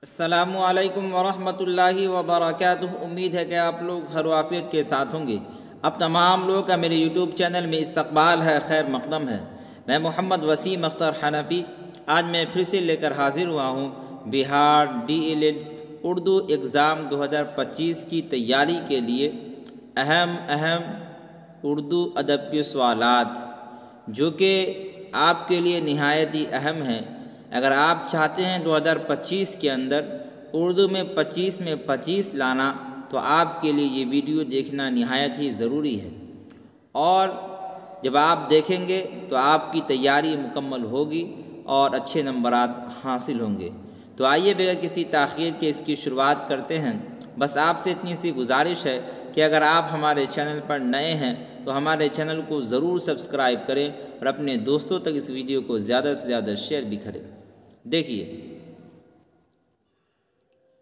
السلام علیکم ورحمۃ اللہ وبرکاتہ۔ امید ہے کہ آپ لوگ خیر و عافیت کے ساتھ ہوں گے۔ اب تمام لوگوں کا میرے یوٹیوب چینل میں استقبال ہے، خیر مقدم ہے۔ میں محمد وسیم اختر حنفی آج میں پھر سے لے کر حاضر ہوا ہوں بہار DLED اردو ایگزام 2025 کی تیاری کے لیے اہم اردو ادب کے سوالات، جو کہ آپ کے لیے نہایت ہی اہم ہیں۔ اگر آپ چاہتے ہیں 2025 کے اندر اردو میں 25 میں 25 لانا، تو آپ کے لیے یہ ویڈیو دیکھنا نہایت ہی ضروری ہے، اور جب آپ دیکھیں گے تو آپ کی تیاری مکمل ہوگی اور اچھے نمبرات حاصل ہوں گے۔ تو آئیے بغیر کسی تاخیر کے اس کی شروعات کرتے ہیں۔ بس آپ سے اتنی سی گزارش ہے کہ اگر آپ ہمارے چینل پر نئے ہیں تو ہمارے چینل کو ضرور سبسکرائب کریں اور اپنے دوستوں تک اس ویڈیو کو زیادہ سے زیادہ شیئر بھی کریں۔ دیکھیے،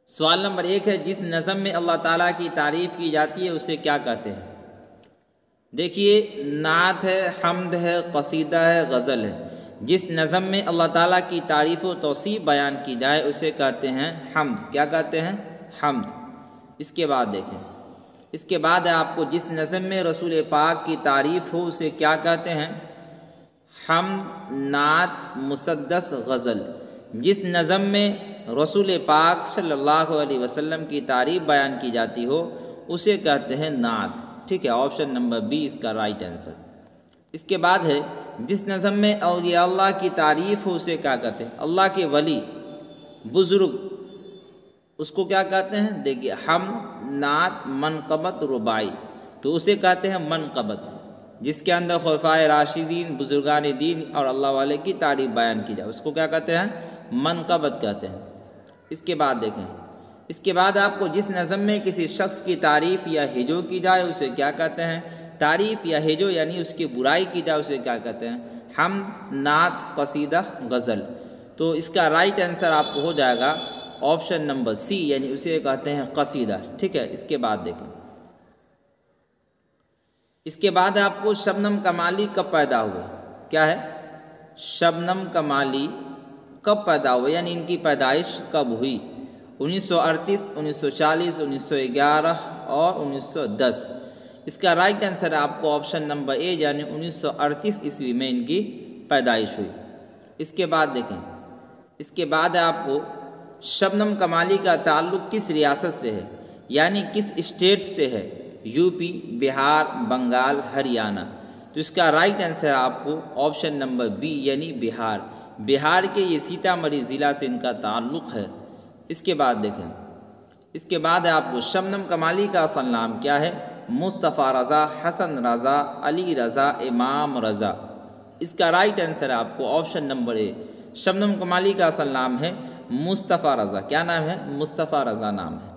سوال نمبر 1 ہے، جس نظم میں اللہ تعالیٰ کی تعریف کی جاتی ہے اسے کیا کہتے ہیں؟ دیکھیے، نعت ہے، حمد ہے، قصیدہ ہے، غزل ہے۔ جس نظم میں اللہ تعالیٰ کی تعریف و توصیف بیان کی جائے اسے کہتے ہیں حمد۔ کیا کہتے ہیں؟ حمد۔ اس کے بعد دیکھیں، اس کے بعد ہے آپ کو جس نظم میں رسول پاک کی تعریف ہو اسے کیا کہتے ہیں؟ حمد، نعت، مسدس، غزل۔ جس نظم میں رسول پاک صلی اللہ علیہ وسلم کی تعریف بیان کی جاتی ہو اسے کہتے ہیں نعت۔ ٹھیک ہے، آپشن نمبر بی اس کا رائٹ آنسر۔ اس کے بعد ہے، جس نظم میں اولیاء اللہ کی تعریف ہو اسے کیا کہتے ہیں؟ اللہ کے ولی، بزرگ، اس کو کیا کہتے ہیں؟ دیکھیے، حمد، نعت، منقبت، رباعی، تو اسے کہتے ہیں منقبت۔ جس کے اندر خلفائے راشدین، بزرگان دین اور اللہ والے کی تعریف بیان کی جائے اس کو کیا کہتے ہیں؟ منقبت کہتے ہیں۔ اس کے بعد دیکھیں، اس کے بعد آپ کو جس نظم میں کسی شخص کی تعریف یا ہجو کی جائے اسے کیا کہتے ہیں؟ تعریف یا ہجو یعنی اس کی برائی کی جائے اسے کیا کہتے ہیں؟ حمد، نعت، قصیدہ، غزل۔ تو اس کا رائٹ آنسر آپ کو ہو جائے گا آپشن نمبر سی، یعنی اسے کہتے ہیں قصیدہ۔ ٹھیک ہے، اس کے بعد دیکھیں، اس کے بعد آپ کو شبنم کمالی کب پیدا ہوئے؟ کیا ہے؟ شبنم کمالی کب پیدا ہوئے، یعنی ان کی پیدائش کب ہوئی؟ 1938، 1940، 1911 اور 1910۔ اس کا رائٹ آنسر ہے آپ کو آپشن نمبر اے، یعنی 1938 عیسوی میں ان کی پیدائش ہوئی۔ اس کے بعد دیکھیں، اس کے بعد ہے آپ کو شبنم کمالی کا تعلق کس ریاست سے ہے، یعنی کس اسٹیٹ سے ہے؟ یوپی، بہار، بنگال، ہریانہ۔ تو اس کا رائٹ آنسر ہے آپ کو آپشن نمبر بی، یعنی بہار۔ بہار کے یہ سیتامڑھی ضلع سے ان کا تعلق ہے۔ اس کے بعد دیکھیں، اس کے بعد ہے آپ کو شبنم کمالی کا اصل نام کیا ہے؟ مصطفیٰ رضا، حسن رضا، علی رضا، امام رضا۔ اس کا رائٹ آنسر ہے آپ کو آپشن نمبر اے۔ شبنم کمالی کا اصل نام ہے مصطفیٰ رضا۔ کیا نام ہے؟ مصطفیٰ رضا نام ہے۔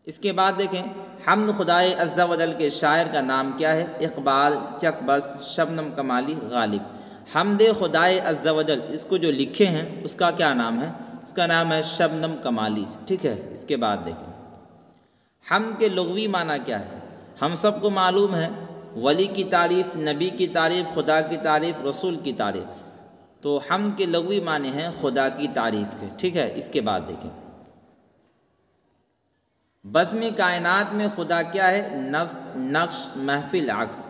اس کے بعد دیکھیں، حمد خدائے عز و جل کے شاعر کا نام کیا ہے؟ اقبال، چکبست، شبنم کمالی، غالب۔ حمد خدائے عز و جل، اس کو جو لکھے ہیں اس کا کیا نام ہے؟ اس کا نام ہے شبنم کمالی۔ ٹھیک ہے، اس کے بعد دیکھیں، حمد کے لغوی معنی کیا ہے؟ ہم سب کو معلوم ہے، ولی کی تعریف، نبی کی تعریف، خدا کی تعریف، رسول کی تعریف۔ تو حمد کے لغوی معنی ہیں خدا کی تعریف کے۔ ٹھیک ہے، اس کے بعد دیکھیں، بزم کائنات میں خدا کیا ہے؟ نفس، نقش، محفل، عکس۔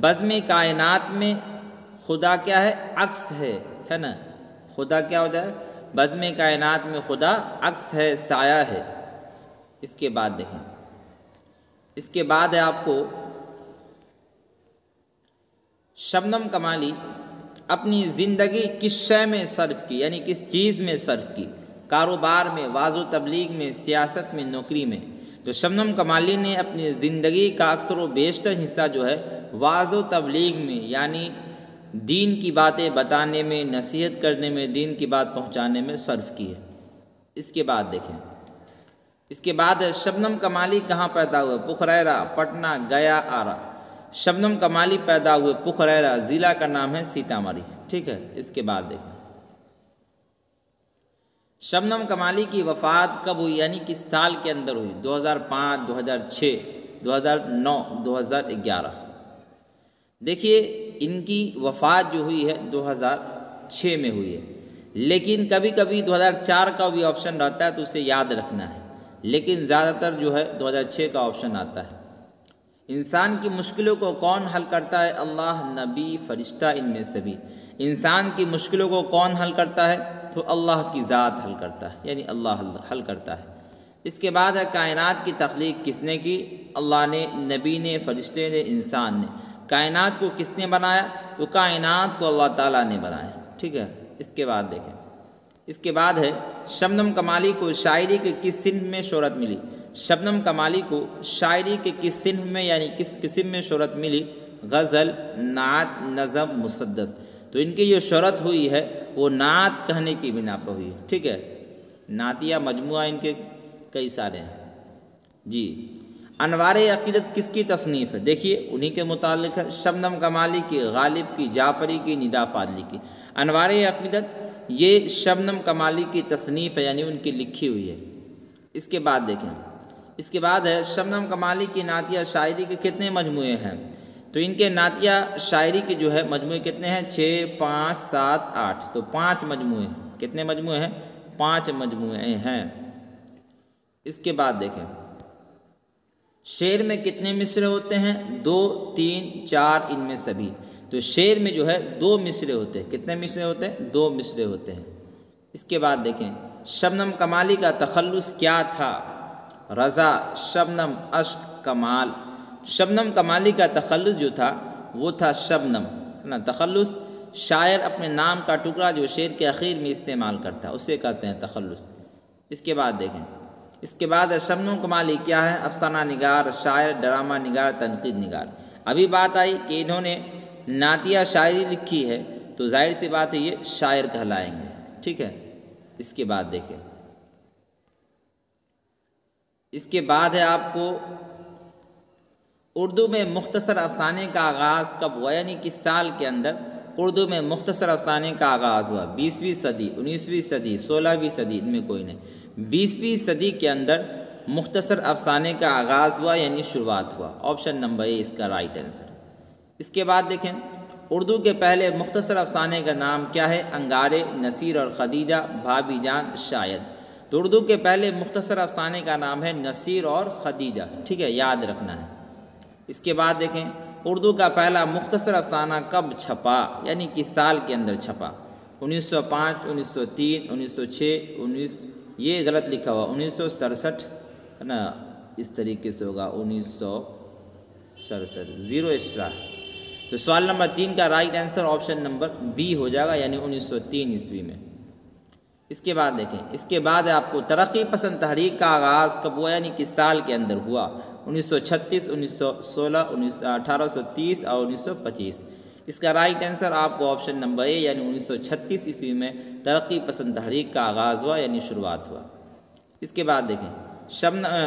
بزم کائنات میں خدا کیا ہے؟ عکس ہے نا؟ خدا کیا ہوتا ہے؟ بزم کائنات میں خدا عکس ہے، سایہ ہے۔ اس کے بعد دیکھیں، اس کے بعد ہے آپ کو شبنم کمالی اپنی زندگی کس شے میں صرف کی، یعنی کس چیز میں صرف کی؟ کاروبار میں، وعظ و تبلیغ میں، سیاست میں، نوکری میں۔ تو شبنم کمالی نے اپنی زندگی کا اکثر و بیشتر حصہ جو ہے وعظ و تبلیغ میں، یعنی دین کی باتیں بتانے میں، نصیحت کرنے میں، دین کی بات پہنچانے میں صرف کی ہے۔ اس کے بعد دیکھیں، اس کے بعد شبنم کمالی کہاں پیدا ہوئے؟ پکھریرا، پٹنہ، گیا، آرا۔ شبنم کمالی پیدا ہوئے پکھریرا، ضلع کا نام ہے سیتامڑھی۔ ٹھیک ہے، اس کے بعد دیکھیں، شبنم کمالی کی وفات کب ہوئی، یعنی کس سال کے اندر ہوئی؟ 2005، 2006، 2009، 2011۔ دیکھیے، ان کی وفات جو ہوئی ہے 2006 میں ہوئی ہے۔ لیکن کبھی کبھی 2004 کا بھی آپشن رہتا ہے تو اسے یاد رکھنا ہے، لیکن زیادہ تر جو ہے 2006 کا آپشن آتا ہے۔ انسان کی مشکلوں کو کون حل کرتا ہے؟ اللہ، نبی، فرشتہ، ان میں سبھی۔ انسان کی مشکلوں کو کون حل کرتا ہے؟ تو اللہ کی ذات حل کرتا ہے، یعنی اللہ حل کرتا ہے۔ اس کے بعد ہے کائنات کی تخلیق کس نے کی؟ اللہ نے، نبی نے، فرشتے نے، انسان نے۔ کائنات کو کس نے بنایا؟ تو کائنات کو اللہ تعالیٰ نے بنایا، ٹھیک ہے۔ اس کے بعد دیکھیں، اس کے بعد ہے شبنم کمالی کو شاعری کے کس صنف میں شہرت ملی؟ شبنم کمالی کو شاعری کے کس صنف میں یعنی کس قسم میں شہرت ملی؟ غزل، نعت، نظم، مسدس۔ تو ان کی جو شہرت ہوئی ہے وہ نعت کہنے کی بنا پر ہوئی ہے، ٹھیک ہے۔ نعتیہ مجموعہ ان کے کئی سارے ہیں جی۔ انوار عقیدت کس کی تصنیف ہے؟ دیکھیے انہی کے متعلق ہے، شبنم کمالی کی، غالب کی، جعفری کی، ندا فاضلی کی۔ انوار عقیدت یہ شبنم کمالی کی تصنیف ہے، یعنی ان کی لکھی ہوئی ہے۔ اس کے بعد دیکھیں، اس کے بعد ہے شبنم کمالی کی نعتیہ شاعری کے کتنے مجموعے ہیں؟ تو ان کے نعتیہ شاعری کے جو ہے مجموعے کتنے ہیں؟ 6، 5، 7، 8، تو 5 مجموعے ہیں۔ کتنے مجموعے ہیں؟ 5 مجموعے ہیں۔ اس کے بعد دیکھیں، شعر میں کتنے مصرے ہوتے ہیں؟ 2، 3، 4، ان میں سبھی۔ تو شعر میں جو ہے 2 مصرے ہوتے ہیں۔ کتنے مصرے ہوتے ہیں؟ 2 مصرے ہوتے ہیں۔ اس کے بعد دیکھیں، شبنم کمالی کا تخلص کیا تھا؟ رضا، شبنم، اشک، کمال۔ شبنم کمالی کا تخلص جو تھا وہ تھا شبنم، ہے نا۔ تخلص شاعر اپنے نام کا ٹکڑا جو شعر کے اخیر میں استعمال کرتا ہے اسے کہتے ہیں تخلص۔ اس کے بعد دیکھیں، اس کے بعد شبنم کمالی کیا ہے؟ افسانہ نگار، شاعر، ڈرامہ نگار، تنقید نگار۔ ابھی بات آئی کہ انہوں نے نعتیہ شاعری لکھی ہے تو ظاہر سی بات ہے یہ شاعر کہلائیں گے، ٹھیک ہے۔ اس کے بعد دیکھیں، اس کے بعد ہے آپ کو اردو میں مختصر افسانے کا آغاز کب ہوا؟ یعنی کس سال کے اندر اردو میں مختصر افسانے کا آغاز ہوا؟ 20ویں صدی، 19ویں صدی، 16ویں صدی، ان میں کوئی نہیں۔ 20ویں صدی کے اندر مختصر افسانے کا آغاز ہوا یعنی شروعات ہوا۔ آپشن نمبر اے اس کا رائٹ آنسر۔ اس کے بعد دیکھیں، اردو کے پہلے مختصر افسانے کا نام کیا ہے؟ انگارے، نصیر اور خدیجہ، بھابی جان، شاید۔ تو اردو کے پہلے مختصر افسانے کا نام ہے نصیر اور خدیجہ، ٹھیک ہے، یاد رکھنا ہے۔ اس کے بعد دیکھیں، اردو کا پہلا مختصر افسانہ کب چھپا؟ یعنی کس سال کے اندر چھپا؟ 1905، 1903، 1906، یہ غلط لکھا ہوا 1967، ہے نا، اس طریقے سے ہوگا 1967، 0 ایکسٹرا۔ تو سوال نمبر 3 کا right answer option number B ہو جائے گا، یعنی 1903 عیسوی میں۔ اس کے بعد دیکھیں، اس کے بعد آپ کو ترقی پسند تحریک کا آغاز کب ہوا؟ یعنی کس سال کے اندر ہوا؟ 1936، 1916، 1830 اور 1925۔ اس کا رائٹ آنسر آپ کو آپشن نمبر اے یعنی 1936 عیسوی میں ترقی پسند تحریک کا آغاز ہوا یعنی شروعات ہوا۔ اس کے بعد دیکھیں،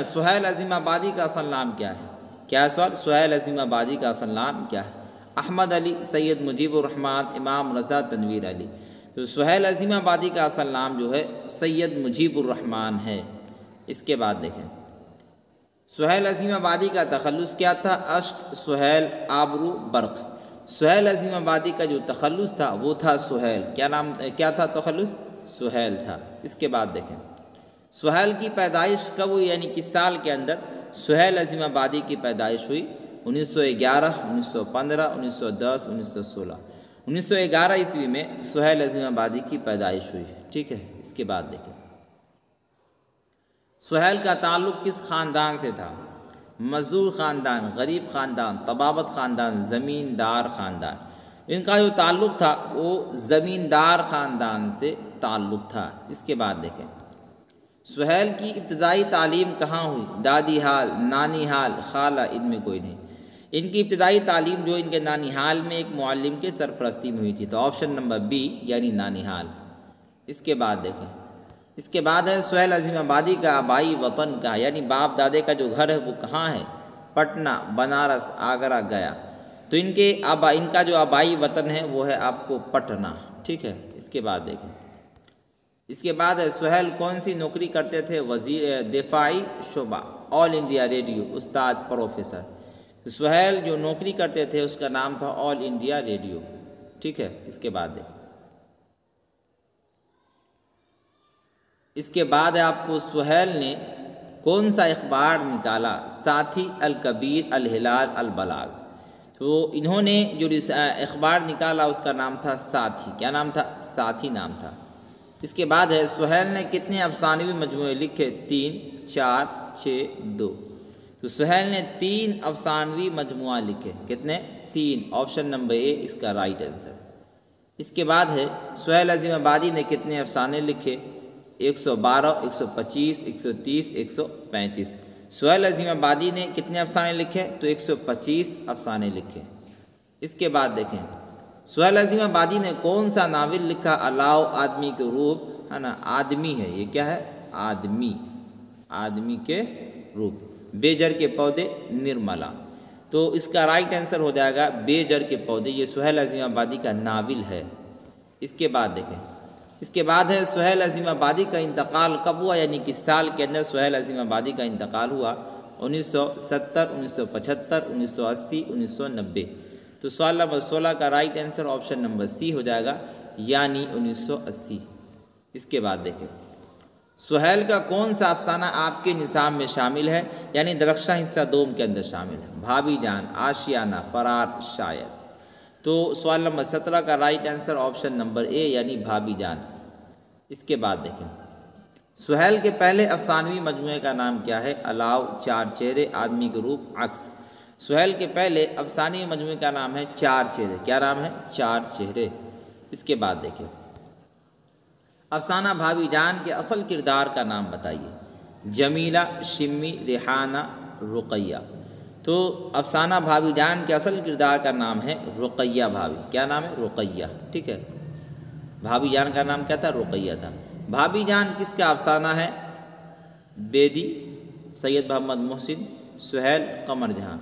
سہیل عظیم آبادی کا اصل نام کیا ہے؟ کیا سوال؟ سہیل عظیم آبادی کا اصل نام کیا ہے؟ احمد علی، سید مجیب الرحمن، امام رضا، تنویر علی۔ تو سہیل عظیم آبادی کا اصل نام جو ہے سید مجیب الرحمن ہے۔ اس کے بعد دیکھیں، سہیل عظیم آبادی کا تخلص کیا تھا؟ اشک، سہیل، آبرو، برق۔ سہیل عظیم آبادی کا جو تخلص تھا وہ تھا سہیل۔ کیا تھا تخلص؟ سہیل تھا۔ اس کے بعد دیکھیں، سہیل کی پیدائش کب ہوئی؟ یعنی کس سال کے اندر سہیل عظیم آبادی کی پیدائش ہوئی؟ 1911، 1915، 1910، 1916۔ 1911 عیسوی میں سہیل عظیم آبادی کی پیدائش ہوئی، ٹھیک ہے۔ اس کے بعد دیکھیں، سہیل کا تعلق کس خاندان سے تھا؟ مزدور خاندان، غریب خاندان، طبابت خاندان، زمیندار خاندان۔ ان کا جو تعلق تھا وہ زمیندار خاندان سے تعلق تھا۔ اس کے بعد دیکھیں، سہیل کی ابتدائی تعلیم کہاں ہوئی؟ دادی حال، نانی حال، خالہ، ان میں کوئی نہیں۔ ان کی ابتدائی تعلیم جو ان کے نانی حال میں ایک معلم کے سرپرستی میں ہوئی تھی، تو آپشن نمبر بی یعنی نانی حال۔ اس کے بعد دیکھیں، اس کے بعد ہے سہیل عظیم آبادی کا آبائی وطن کا یعنی باپ دادے کا جو گھر ہے وہ کہاں ہے؟ پٹنہ، بنارس، آگرہ، گیا۔ تو ان کا جو آبائی وطن ہے وہ ہے آپ کو پٹنہ، ٹھیک ہے۔ اس کے بعد دیکھیں، اس کے بعد ہے سہیل کون سی نوکری کرتے تھے؟ وزیر دفاعی شعبہ، آل انڈیا ریڈیو، استاد، پروفیسر۔ سہیل جو نوکری کرتے تھے اس کا نام تھا آل انڈیا ریڈیو، ٹھیک ہے۔ اس کے بعد دیکھیں، اس کے بعد آپ کو سہیل نے کون سا اخبار نکالا؟ ساتھی، الکبیر، الہلال، البلاغ۔ تو انہوں نے جو اخبار نکالا اس کا نام تھا ساتھی۔ کیا نام تھا؟ ساتھی نام تھا۔ اس کے بعد ہے سہیل نے کتنے افسانوی مجموعے لکھے؟ 3، 4، 6، 2۔ تو سہیل نے 3 افسانوی مجموعہ لکھے۔ کتنے؟ 3۔ آپشن نمبر اے اس کا رائٹ آنسر۔ اس کے بعد ہے سہیل عظیم آبادی نے کتنے افسانے لکھے؟ 112، 125، 130، 135۔ سہیل عظیم آبادی نے کتنے افسانے لکھے؟ تو 125 افسانے لکھے۔ اس کے بعد دیکھیں سہیل عظیم آبادی نے کون سا ناول لکھا؟ الاؤ، آدمی کے روپ، ہے نا، آدمی ہے یہ، کیا ہے؟ آدمی، آدمی کے روپ، بے جڑ کے پودے، نرملا۔ تو اس کا رائٹ آنسر ہو جائے گا بے جڑ کے پودے، یہ سہیل عظیم آبادی کا ناول ہے۔ اس کے بعد دیکھیں اس کے بعد ہے سہیل عظیم آبادی کا انتقال کب ہوا؟ یعنی کس سال کے اندر سہیل عظیم آبادی کا انتقال ہوا؟ 1970، 1975، 1980، 1990۔ تو سوال نمبر 16 کا رائٹ آنسر آپشن نمبر سی ہو جائے گا، یعنی 1980۔ اس کے بعد دیکھیں سہیل کا کون سا افسانہ آپ کے نصاب میں شامل ہے؟ یعنی درخشاں حصہ دوم کے اندر شامل ہے۔ بھابھی جان، آشیانہ، فرار، شاید۔ تو سوال نمبر 17 کا رائٹ آنسر آپشن نمبر اے یعنی بھابھی جان۔ اس کے بعد دیکھیں سہیل کے پہلے افسانوی مجموعے کا نام کیا ہے؟ الاؤ، چار چہرے، آدمی کے روپ، عکس۔ سہیل کے پہلے افسانوی مجموعے کا نام ہے چار چہرے۔ کیا نام ہے؟ چار چہرے۔ اس کے بعد دیکھیں افسانہ بھابھی جان کے اصل کردار کا نام بتائیے۔ جمیلہ، شمی، ریحانہ، رقیہ۔ تو افسانہ بھابھی جان کے اصل کردار کا نام ہے رقیہ بھابھی۔ کیا نام ہے؟ رقیہ، ٹھیک ہے۔ بھابھی جان کا نام کیا تھا؟ رقیہ تھا۔ بھابھی جان کس کا افسانہ ہے؟ بیدی، سید محمد محسن، سہیل، قمر جہاں۔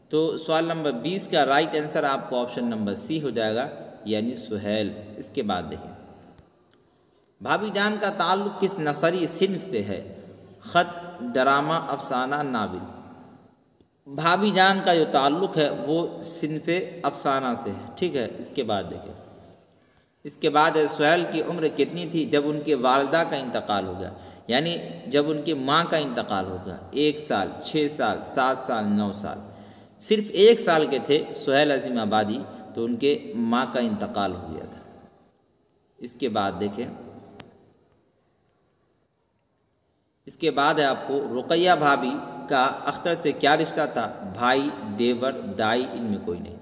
تو سوال نمبر 20 کا رائٹ آنسر آپ کو آپشن نمبر سی ہو جائے گا، یعنی سہیل۔ اس کے بعد دیکھیں بھابھی جان کا تعلق کس نثری صنف سے ہے؟ خط، ڈرامہ، افسانہ، ناول۔ بھابھی جان کا جو تعلق ہے وہ صنف افسانہ سے ہے، ٹھیک ہے۔ اس کے بعد دیکھیں اس کے بعد سہیل کی عمر کتنی تھی جب ان کے والدہ کا انتقال ہو گیا؟ یعنی جب ان کی ماں کا انتقال ہو گیا۔ 1 سال، 6 سال، 7 سال، 9 سال۔ صرف 1 سال کے تھے سہیل عظیم آبادی تو ان کے ماں کا انتقال ہو گیا تھا۔ اس کے بعد دیکھیں اس کے بعد ہے آپ کو رقیہ بھابھی کا اختر سے کیا رشتہ تھا؟ بھائی، دیور، دائی، ان میں کوئی نہیں۔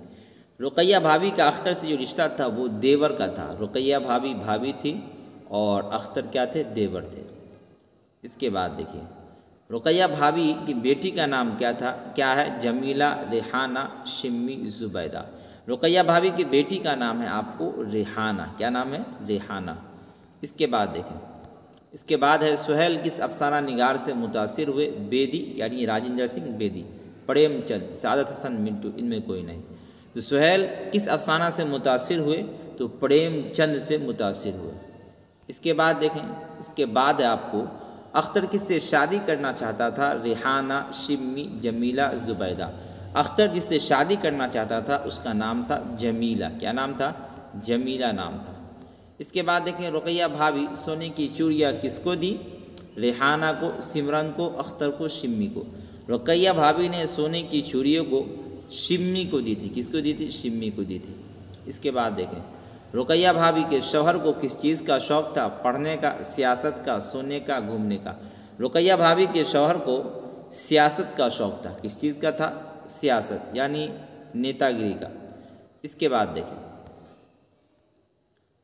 رقیہ بھابھی کا اختر سے جو رشتہ تھا وہ دیور کا تھا۔ رقیہ بھابھی بھابھی تھی اور اختر کیا تھے؟ دیور تھے۔ اس کے بعد دیکھیے رقیہ بھابھی کی بیٹی کا نام کیا تھا؟ کیا ہے؟ جمیلہ، ریحانہ، شمی، زبیدہ۔ رقیہ بھابھی کی بیٹی کا نام ہے آپ کو ریحانہ۔ کیا نام ہے؟ ریحانہ۔ اس کے بعد دیکھیں اس کے بعد ہے سہیل کس افسانہ نگار سے متاثر ہوئے؟ بیدی یعنی راجندر سنگھ بیدی، پریم چند، سعادت حسن منٹو، ان میں کوئی نہیں۔ تو سہیل کس افسانہ سے متاثر ہوئے؟ تو پریم چند سے متاثر ہوئے۔ اس کے بعد دیکھیں اس کے بعد ہے آپ کو اختر کس سے شادی کرنا چاہتا تھا؟ ریحانہ، شمی، جمیلہ، زبیدہ۔ اختر جس سے شادی کرنا چاہتا تھا اس کا نام تھا جمیلہ۔ کیا نام تھا؟ جمیلہ نام تھا۔ اس کے بعد دیکھیں رقیہ بھابھی سونے کی چوڑیاں کس کو دی؟ ریحانہ کو، سمرن کو، اختر کو، شمی کو۔ رقیہ بھابھی نے سونے کی چوڑیوں کو شمی کو دی تھی۔ کس کو دی تھی؟ شمی کو دی تھی۔ اس کے بعد دیکھیں رقیہ بھابھی کے شوہر کو کس چیز کا شوق تھا؟ پڑھنے کا، سیاست کا، سونے کا، گھومنے کا۔ رقیہ بھابھی کے شوہر کو سیاست کا شوق تھا۔ کس چیز کا تھا؟ سیاست یعنی نیتا گری کا۔ اس کے بعد دیکھیں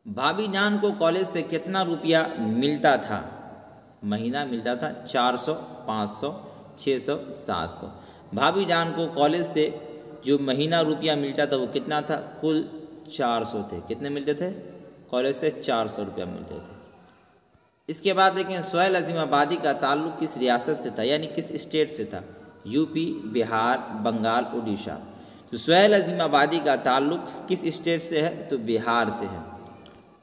بھابھی جان کو کالج سے کتنا روپیہ ملتا تھا؟ مہینہ ملتا تھا 400، 500، 600، 700۔ بھابھی جان کو کالج سے جو مہینہ روپیہ ملتا تھا وہ کتنا تھا؟ کل 400 تھے۔ کتنے ملتے تھے؟ کالج سے 400 روپیہ ملتے تھے۔ اس کے بعد دیکھیں سہیل عظیم آبادی کا تعلق کس ریاست سے تھا؟ یعنی کس اسٹیٹ سے تھا؟ یو پی، بہار، بنگال، اڑیسہ۔ تو سہیل عظیم آبادی کا تعلق کس اسٹیٹ سے ہے؟ تو بہار سے ہے۔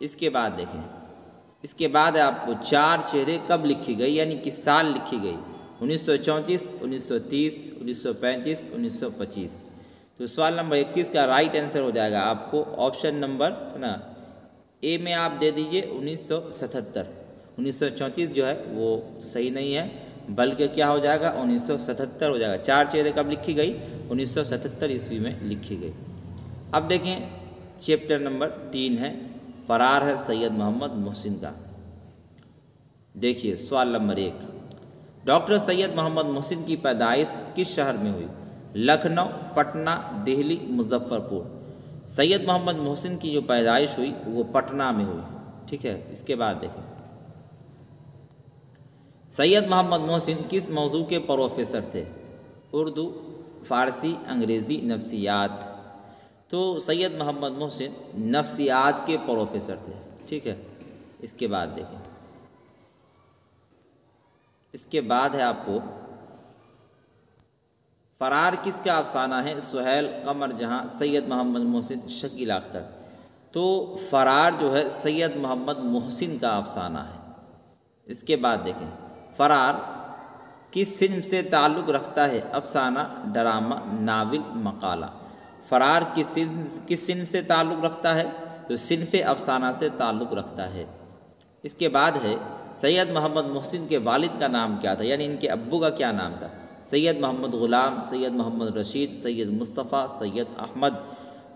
اس کے بعد دیکھیں اس کے بعد آپ کو چار چہرے کب لکھی گئی یعنی کس سال لکھی گئی؟ 1934، 1930، 1935، 1925۔ تو سوال نمبر 21 کا رائٹ آنسر ہو جائے گا آپ کو آپشن نمبر اے میں آپ دے دیجئے 1977۔ 1934 جو ہے وہ صحیح نہیں ہے، بلکہ کیا ہو جائے گا 1977 ہو جائے گا۔ 4 چہرے کب لکھی گئی؟ 1977 عیسوی میں لکھی گئی۔ اب دیکھیں چیپٹر نمبر 3 ہے، فرار ہے سید محمد محسن کا۔ دیکھیے سوال نمبر 1، ڈاکٹر سید محمد محسن کی پیدائش کس شہر میں ہوئی؟ لکھنؤ، پٹنہ، دہلی، مظفر پور۔ سید محمد محسن کی جو پیدائش ہوئی وہ پٹنہ میں ہوئی، ٹھیک ہے۔ اس کے بعد دیکھیں سید محمد محسن کس موضوع کے پروفیسر تھے؟ اردو، فارسی، انگریزی، نفسیات۔ تو سید محمد محسن نفسیات کے پروفیسر تھے، ٹھیک ہے۔ اس کے بعد دیکھیں، اس کے بعد ہے آپ کو فرار کس کا افسانہ ہے؟ سہیل، قمر جہاں، سید محمد محسن، شکیل اختر۔ تو فرار جو ہے سید محمد محسن کا افسانہ ہے۔ اس کے بعد دیکھیں فرار کس صنف سے تعلق رکھتا ہے؟ افسانہ، ڈرامہ، ناول، مقالہ۔ فرار کس صنف سے تعلق رکھتا ہے؟ تو صنف افسانہ سے تعلق رکھتا ہے۔ اس کے بعد ہے سید محمد محسن کے والد کا نام کیا تھا، یعنی ان کے ابو کا کیا نام تھا؟ سید محمد غلام، سید محمد رشید، سید مصطفیٰ، سید احمد۔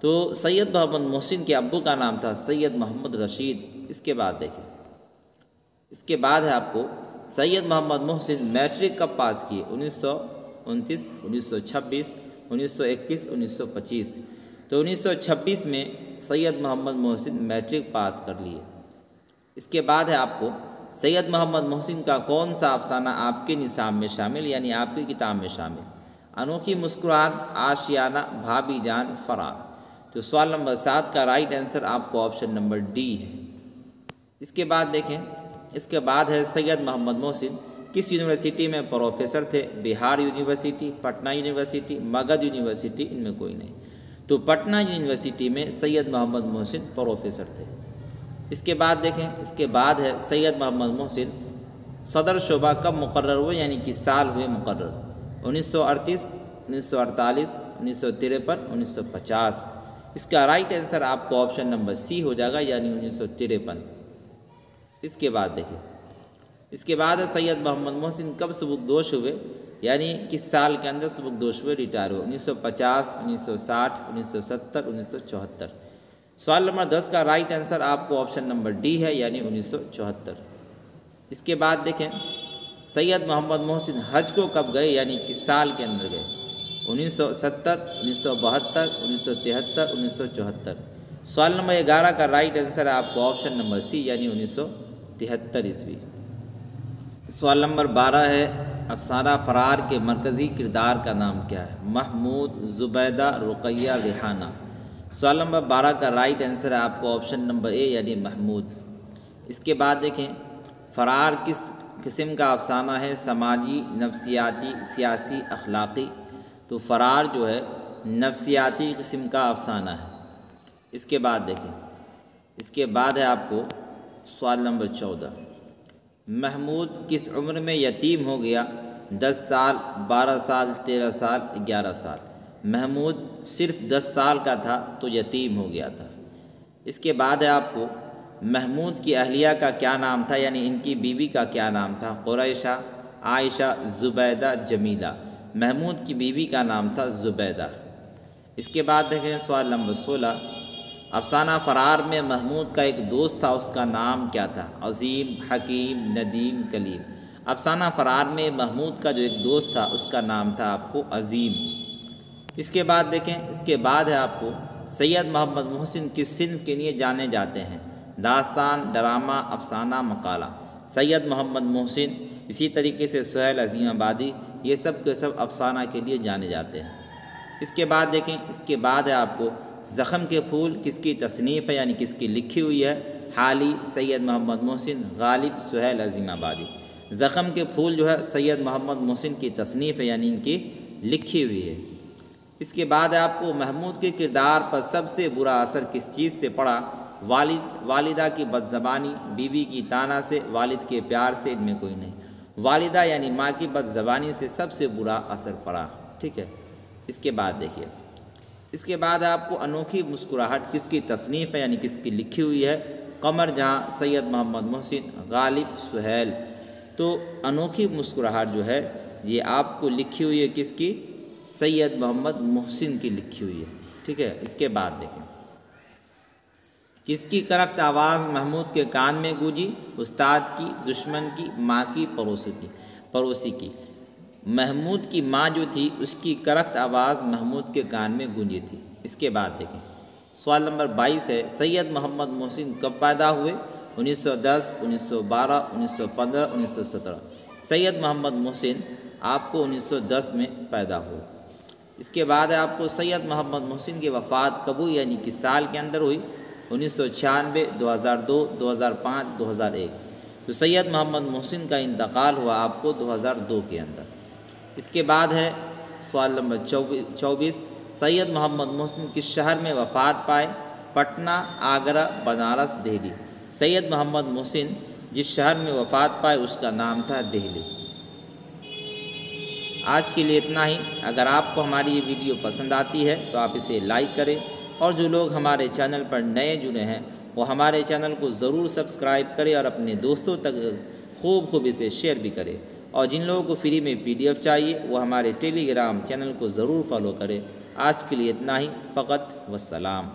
تو سید محمد محسن کے ابو کا نام تھا سید محمد رشید۔ اس کے بعد دیکھیں، اس کے بعد ہے آپ کو سید محمد محسن میٹرک کب پاس کیے؟ 1929، 1926، 1921، 1925۔ تو 1926 میں سید محمد محسن میٹرک پاس کر لیے۔ اس کے بعد ہے آپ کو سید محمد محسن کا کون سا افسانہ آپ کے نصاب میں شامل، یعنی آپ کی کتاب میں شامل؟ انوکھی مسکراہٹ، آشیانہ، بھابھی جان، فرار۔ تو سوال نمبر 7 کا رائٹ آنسر آپ کو آپشن نمبر ڈی ہے۔ اس کے بعد دیکھیں، اس کے بعد ہے سید محمد محسن کس یونیورسٹی میں پروفیسر تھے؟ Bihar university, Patna university, Magadh university, ان میں کوئی نہیں۔ تو پٹنہ یونیورسٹی میں سید محمد محسن پروفیسر تھے۔ اس کے بعد دیکھیں، اس کے بعد ہے سید محمد محسن صدر شعبہ کب مقرر ہوئے، یعنی کس سال ہوئے مقرر؟ 1938، 1948، 1953، 1950۔ اس کا رائٹ آنسر آپ کو آپشن نمبر سی ہو جائے گا، یعنی 1953۔ اس کے بعد دیکھیں، اس کے بعد ہے سید محمد محسن کب سبکدوش ہوئے، یعنی کس سال کے اندر سبکدوش ہوئے، ریٹائر ہوئے؟ 1950، 1960، 1970، 1974۔ سوال نمبر 10 کا رائٹ آنسر آپ کو آپشن نمبر ڈی ہے، یعنی 1974۔ اس کے بعد دیکھیں سید محمد محسن حج کو کب گئے، یعنی کس سال کے اندر گئے؟ 1970، 1972، 1973، 1974۔ سوال نمبر 11 کا رائٹ آنسر آپ کو آپشن نمبر سی، یعنی 1973 عیسوی۔ سوال نمبر 12 ہے افسانہ فرار کے مرکزی کردار کا نام کیا ہے؟ محمود، زبیدہ، رقیہ، ریحانہ۔ سوال نمبر 12 کا رائٹ آنسر ہے آپ کو آپشن نمبر اے، یعنی محمود۔ اس کے بعد دیکھیں فرار کس قسم کا افسانہ ہے؟ سماجی، نفسیاتی، سیاسی، اخلاقی۔ تو فرار جو ہے نفسیاتی قسم کا افسانہ ہے۔ اس کے بعد دیکھیں، اس کے بعد ہے آپ کو سوال نمبر 14، محمود کس عمر میں یتیم ہو گیا؟ 10 سال، 12 سال، 13 سال، 11 سال۔ محمود صرف 10 سال کا تھا تو یتیم ہو گیا تھا۔ اس کے بعد ہے آپ کو محمود کی اہلیہ کا کیا نام تھا، یعنی ان کی بیوی کا کیا نام تھا؟ قریشہ، عائشہ، زبیدہ، جمیلہ۔ محمود کی بیوی کا نام تھا زبیدہ۔ اس کے بعد دیکھیں سوال نمبر 16، افسانہ فرار میں محمود کا ایک دوست تھا، اس کا نام کیا تھا؟ عظیم، حکیم، ندیم، کلیم۔ افسانہ فرار میں محمود کا جو ایک دوست تھا اس کا نام تھا آپ کو عظیم۔ اس کے بعد دیکھیں، اس کے بعد ہے آپ کو سید محمد محسن کس صنف کے لیے جانے جاتے ہیں؟ داستان، ڈرامہ، افسانہ، مقالہ۔ سید محمد محسن، اسی طریقے سے سہیل عظیم آبادی، یہ سب کے سب افسانہ کے لیے جانے جاتے ہیں۔ اس کے بعد دیکھیں، اس کے بعد ہے آپ کو زخم کے پھول کس کی تصنیف ہے، یعنی کس کی لکھی ہوئی ہے؟ حالی، سید محمد محسن، غالب، سہیل عظیم آبادی۔ زخم کے پھول جو ہے سید محمد محسن کی تصنیف ہے، یعنی ان کی لکھی ہوئی ہے۔ اس کے بعد آپ کو محمود کے کردار پر سب سے برا اثر کس چیز سے پڑا؟ والدہ کی بدزبانی، بیوی کی طعنہ سے، والد کے پیار سے، ان میں کوئی نہیں۔ والدہ یعنی ماں کی بدزبانی سے سب سے برا اثر پڑا، ٹھیک ہے۔ اس کے بعد دیکھیے، اس کے بعد آپ کو انوکھی مسکراہٹ کس کی تصنیف ہے، یعنی کس کی لکھی ہوئی ہے؟ قمر جہاں سید محمد محسن غالب سہیل۔ تو انوکھی مسکراہٹ جو ہے یہ آپ کو لکھی ہوئی ہے کس کی؟ سید محمد محسن کی لکھی ہوئی ہے، ٹھیک ہے۔ اس کے بعد دیکھیں کس کی کرخت آواز محمود کے کان میں گونجی؟ استاد کی، دشمن کی، ماں کی، پڑوسی کی۔ محمود کی ماں جو تھی اس کی کرخت آواز محمود کے کان میں گونجی تھی۔ اس کے بعد دیکھیں سوال نمبر 22 ہے سید محمد محسن کب پیدا ہوئے؟ 1910، 1912، 1915، 1917۔ سید محمد محسن آپ کو 1910 میں پیدا ہوئے۔ اس کے بعد ہے آپ کو سید محمد محسن کی وفات کب ہوئی، یعنی کس سال کے اندر ہوئی؟ 1996، 2002، 2005، 2001۔ تو سید محمد محسن کا انتقال ہوا آپ کو 2002 کے اندر۔ اس کے بعد ہے سوال نمبر 24 سید محمد محسن کس شہر میں وفات پائے؟ پٹنہ، آگرہ، بنارس، دہلی۔ سید محمد محسن جس شہر میں وفات پائے اس کا نام تھا دہلی۔ آج کے لیے اتنا ہی۔ اگر آپ کو ہماری یہ ویڈیو پسند آتی ہے تو آپ اسے لائک کریں، اور جو لوگ ہمارے چینل پر نئے جڑے ہیں وہ ہمارے چینل کو ضرور سبسکرائب کریں اور اپنے دوستوں تک خوب اسے شیئر بھی کریں، اور جن لوگوں کو فری میں PDF چاہیے وہ ہمارے ٹیلی گرام چینل کو ضرور فالو کریں۔ آج کے لیے اتنا ہی، فقط والسلام۔